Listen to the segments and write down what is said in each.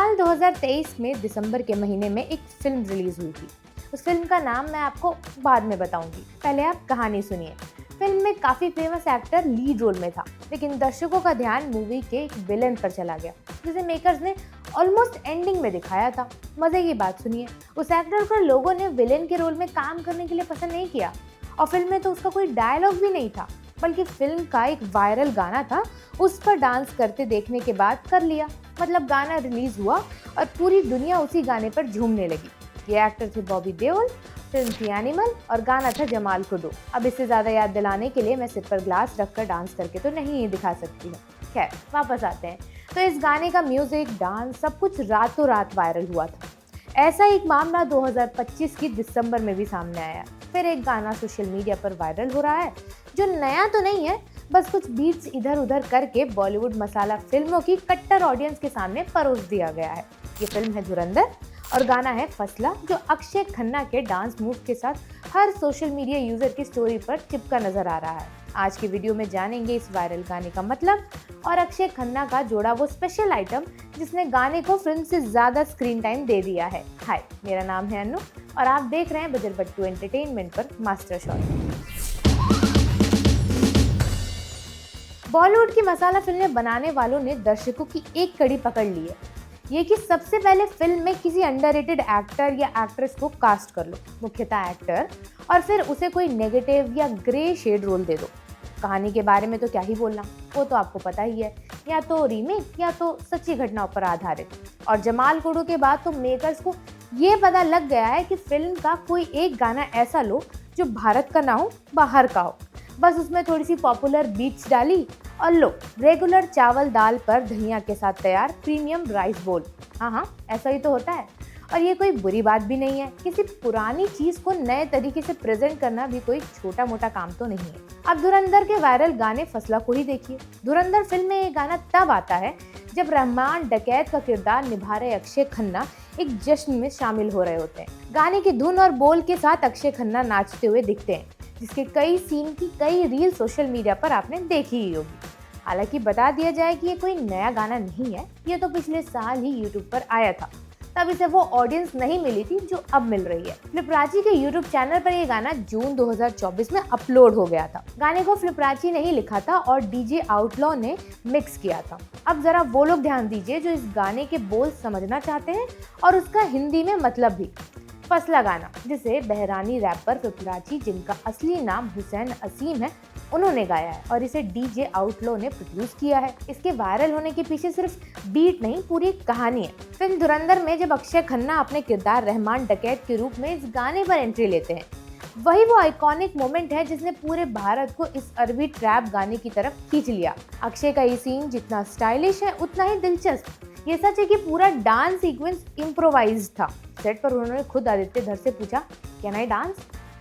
साल 2023 में दिसंबर के महीने में एक फिल्म रिलीज हुई थी। उस फिल्म का नाम मैं आपको बाद में बताऊंगी, पहले आप कहानी सुनिए। फिल्म में काफी फेमस एक्टर लीड रोल में था, लेकिन दर्शकों का ध्यान मूवी के एक विलेन पर चला गया, जिसे मेकर्स ने ऑलमोस्ट एंडिंग में दिखाया था। मजे की बात सुनिए, उस एक्टर को लोगों ने विलेन के रोल में काम करने के लिए पसंद नहीं किया, और फिल्म में तो उसका कोई डायलॉग भी नहीं था, बल्कि फिल्म का एक वायरल गाना था, उस पर डांस करते देखने के बाद कर लिया। मतलब गाना रिलीज हुआ और पूरी दुनिया उसी गाने पर झूमने लगी। ये एक्टर थे बॉबी देओल, फिल्म थी एनिमल और गाना था जमाल को दो। अब इससे ज्यादा याद दिलाने के लिए मैं सिर पर ग्लास रखकर डांस करके तो नहीं दिखा सकती हूँ। खैर वापस आते हैं। तो इस गाने का म्यूजिक, डांस सब कुछ रातों रात वायरल हुआ था। ऐसा एक मामला 2025 की दिसंबर में भी सामने आया। फिर एक गाना सोशल मीडिया पर वायरल हो रहा है, जो नया तो नहीं है, बस कुछ बीट्स इधर उधर करके बॉलीवुड मसाला फिल्मों की कट्टर ऑडियंस के सामने परोस दिया गया है। ये फिल्म है धुरंधर और गाना है फसला, जो अक्षय खन्ना के डांस मूव के साथ हर सोशल मीडिया यूजर की स्टोरी पर चिपका नजर आ रहा है। आज की वीडियो में जानेंगे इस वायरल गाने का मतलब और अक्षय खन्ना का जोड़ा वो स्पेशल आइटम जिसने गाने को फिल्म से ज्यादा स्क्रीन टाइम दे दिया है। हाय, मेरा नाम है अनु और आप देख रहे हैं बजरबट्टू एंटरटेनमेंट पर मास्टर शॉट। बॉलीवुड की मसाला फिल्में बनाने वालों ने दर्शकों की एक कड़ी पकड़ ली है, ये कि सबसे पहले फिल्म में किसी अंडररेटेड एक्टर या एक्ट्रेस को कास्ट कर लो, मुख्यतः एक्टर, और फिर उसे कोई नेगेटिव या ग्रे शेड रोल दे दो। कहानी के बारे में तो क्या ही बोलना, वो तो आपको पता ही है, या तो रीमेक या तो सच्ची घटनाओं पर आधारित। और जमाल कुडू के बाद तो मेकर्स को ये पता लग गया है कि फिल्म का कोई एक गाना ऐसा लो जो भारत का ना हो, बाहर का हो। बस उसमें थोड़ी सी पॉपुलर बीट्स डाली और लो, रेगुलर चावल दाल पर धनिया के साथ तैयार प्रीमियम राइस बोल। हाँ, ऐसा ही तो होता है। और ये कोई बुरी बात भी नहीं है, किसी पुरानी चीज को नए तरीके से प्रेजेंट करना भी कोई छोटा मोटा काम तो नहीं है। अब धुरंधर के वायरल गाने फसला को ही देखिए। धुरंधर फिल्म में ये गाना तब आता है जब रहमान डकैत का किरदार निभा रहे अक्षय खन्ना एक जश्न में शामिल हो रहे होते हैं। गाने की धुन और बोल के साथ अक्षय खन्ना नाचते हुए दिखते हैं, जिसके कई सीन की कई रील सोशल मीडिया पर आपने देखी ही होगी। हालांकि बता दिया जाए कि ये कोई नया गाना नहीं है, ये तो पिछले साल ही यूट्यूब पर आया था, तब इसे वो ऑडियंस नहीं मिली थी जो अब मिल रही है। फ्लिपराची के यूट्यूब चैनल पर ये गाना जून 2024 में अपलोड हो गया था। गाने को फ्लिपराची ने ही लिखा था और डीजे आउटलॉ ने मिक्स किया था। अब जरा वो लोग ध्यान दीजिए जो इस गाने के बोल समझना चाहते हैं और उसका हिंदी में मतलब भी। फसला गाना, जिसे बहरानी रैपर फ्लिपराची, जिनका असली नाम हुसैन असीम है, उन्होंने गाया है और इसे डीजे आउटलॉ ने प्रोड्यूस किया है। इसके वायरल होने के पीछे सिर्फ बीट नहीं, पूरी एक कहानी है। फिल्म धुरंधर में जब अक्षय खन्ना अपने किरदार रहमान डकैत के रूप में इस गाने पर एंट्री लेते हैं, वही वो आइकॉनिक मोमेंट है जिसने पूरे भारत को इस अरबी ट्रैप गाने की तरफ खींच लिया। अक्षय का ये सीन जितना स्टाइलिश है उतना ही दिलचस्प। ये सच है कि पूरा डांस सीक्वेंस इम्प्रोवाइज था। सेट पर उन्होंने खुद आदित्य धर से पूछा, कैन आई डांस?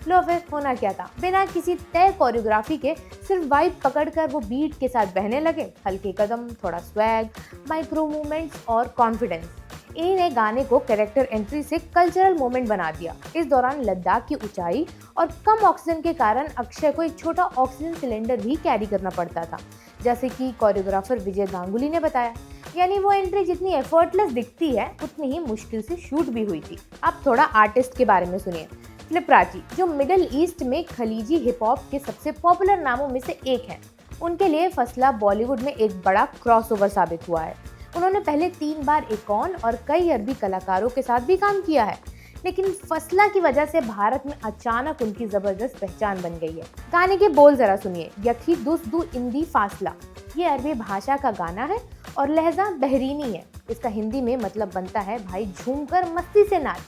लो फिर होना क्या था, बिना किसी तय कोरियोग्राफी के सिर्फ वाइब पकड़कर वो बीट के साथ बहने लगे। हल्के कदम, थोड़ा स्वैग, माइक्रो मूवमेंट्स और कॉन्फिडेंस, इन्हीं गाने को कैरेक्टर एंट्री से कल्चरल मोमेंट बना दिया। इस दौरान लद्दाख की ऊंचाई और कम ऑक्सीजन के कारण अक्षय को एक छोटा ऑक्सीजन सिलेंडर भी कैरी करना पड़ता था, जैसे कि कोरियोग्राफर विजय गांगुली ने बताया। यानी वो एंट्री जितनी एफर्टलेस दिखती है, उतनी ही मुश्किल से शूट भी हुई थी। अब थोड़ा आर्टिस्ट के बारे में सुनिए। फ्लिपराची, जो मिडिल ईस्ट में खलीजी हिप हॉप के सबसे पॉपुलर नामों में से एक है, उनके लिए फसला बॉलीवुड में एक बड़ा क्रॉसओवर साबित हुआ है। उन्होंने पहले 3 बार एकॉन और कई अरबी कलाकारों के साथ भी काम किया है, लेकिन फसला की वजह से भारत में अचानक उनकी जबरदस्त पहचान बन गई है। गाने के बोल जरा सुनिए। यखी दुस दू इंदी फासला, ये अरबी भाषा का गाना है और लहजा बहरीनी है। इसका हिंदी में मतलब बनता है, भाई झूमकर मस्ती से नाच,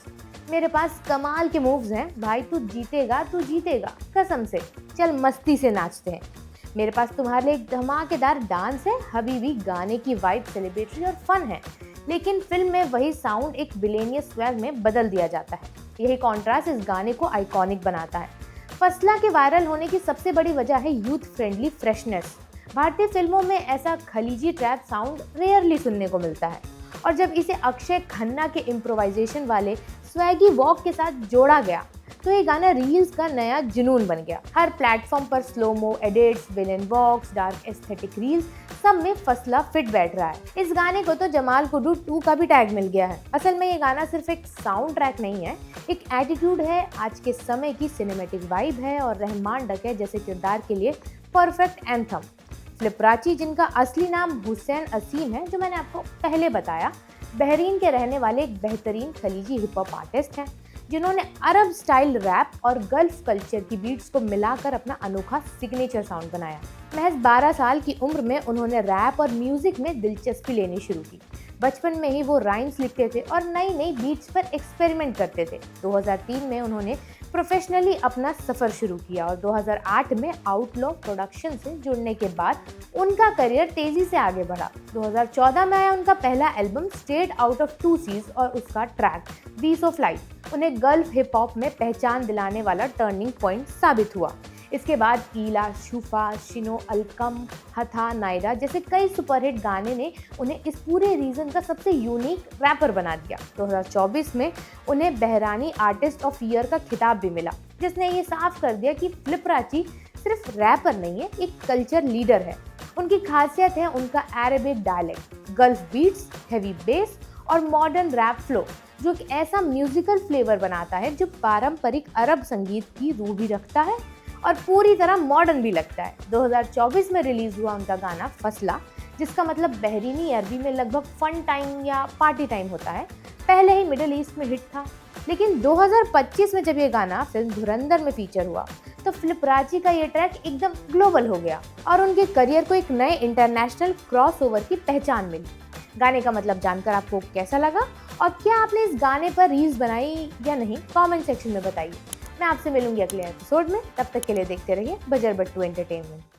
मेरे पास कमाल के मूव्स हैं, भाई तू जीतेगा कसम से, चल मस्ती से नाचते हैं, मेरे पास तुम्हारे लिए एक धमाकेदार डांस है, हबीबी। गाने की वाइब सेलिब्रेटरी और फन है, लेकिन फिल्म में वही साउंड एक विलेनियस स्वैग में बदल दिया जाता है। यही कॉन्ट्रास्ट इस गाने को आइकॉनिक बनाता है। फसला के वायरल होने की सबसे बड़ी वजह है यूथ फ्रेंडली फ्रेशनेस। भारतीय फिल्मों में ऐसा खलीजी ट्रैप साउंड रेयरली सुनने को मिलता है, और जब इसे अक्षय खन्ना के इम्प्रोवाइजेशन वाले स्वैगी वॉक के साथ जोड़ा गया, तो ये गाना रील्स का नया जुनून बन गया। हर प्लेटफॉर्म पर स्लोमो एडिट्स, विलेन वॉक्स, डार्क एस्थेटिक रील्स, सब में फसला फिट बैठ रहा है। इस गाने को तो जमाल कुडू 2 का भी टैग मिल गया है। असल में ये गाना सिर्फ एक साउंड ट्रैक नहीं है, एक एटीट्यूड है, आज के समय की सिनेमैटिक वाइब है और रहमान डकैत जैसे किरदार के लिए परफेक्ट एंथम। फ्लिपराची, जिनका असली नाम हुसैन असीम है, जो मैंने आपको पहले बताया, बहरीन के रहने वाले एक बेहतरीन खलीजी हिप हॉप आर्टिस्ट हैं, जिन्होंने अरब स्टाइल रैप और गल्फ कल्चर की बीट्स को मिलाकर अपना अनोखा सिग्नेचर साउंड बनाया। महज 12 साल की उम्र में उन्होंने रैप और म्यूजिक में दिलचस्पी लेनी शुरू की। बचपन में ही वो राइम्स लिखते थे और नई नई बीट्स पर एक्सपेरिमेंट करते थे। 2003 में उन्होंने प्रोफेशनली अपना सफ़र शुरू किया और 2008 में आउटलॉ प्रोडक्शन से जुड़ने के बाद उनका करियर तेज़ी से आगे बढ़ा। 2014 में आया उनका पहला album state out of two seas और उसका ट्रैक बीस ऑफ लाइफ उन्हें गल्फ हिप हॉप में पहचान दिलाने वाला टर्निंग पॉइंट साबित हुआ। इसके बाद ईला, शूफा, शिनो अलकम, हथा, नायरा जैसे कई सुपरहिट गाने ने उन्हें इस पूरे रीजन का सबसे यूनिक रैपर बना दिया। 2024 में उन्हें बहरानी आर्टिस्ट ऑफ ईयर का खिताब भी मिला, जिसने ये साफ कर दिया कि फ्लिपराची सिर्फ रैपर नहीं है, एक कल्चर लीडर है। उनकी खासियत है उनका Arabic dialect, Gulf beats, heavy bass और मॉडर्न रैप फ्लो, जो एक ऐसा म्यूजिकल फ्लेवर बनाता है जो पारंपरिक अरब संगीत की रूह भी रखता है और पूरी तरह मॉडर्न भी लगता है। 2024 में रिलीज हुआ उनका गाना फसला, जिसका मतलब बहरीनी अरबी में लगभग फन टाइम या पार्टी टाइम होता है, पहले ही मिडिल ईस्ट में हिट था। लेकिन 2025 में जब ये गाना फिल्म धुरंधर में फीचर हुआ तो फ्लिपराची का ये ट्रैक एकदम ग्लोबल हो गया और उनके करियर को एक नए इंटरनेशनल क्रॉसओवर की पहचान मिली। गाने का मतलब जानकर आपको कैसा लगा और क्या आपने इस गाने पर रील्स बनाई या नहीं, कमेंट सेक्शन में बताइए। मैं आपसे मिलूंगी अगले एपिसोड में, तब तक के लिए देखते रहिए बजर बट्टू एंटरटेनमेंट।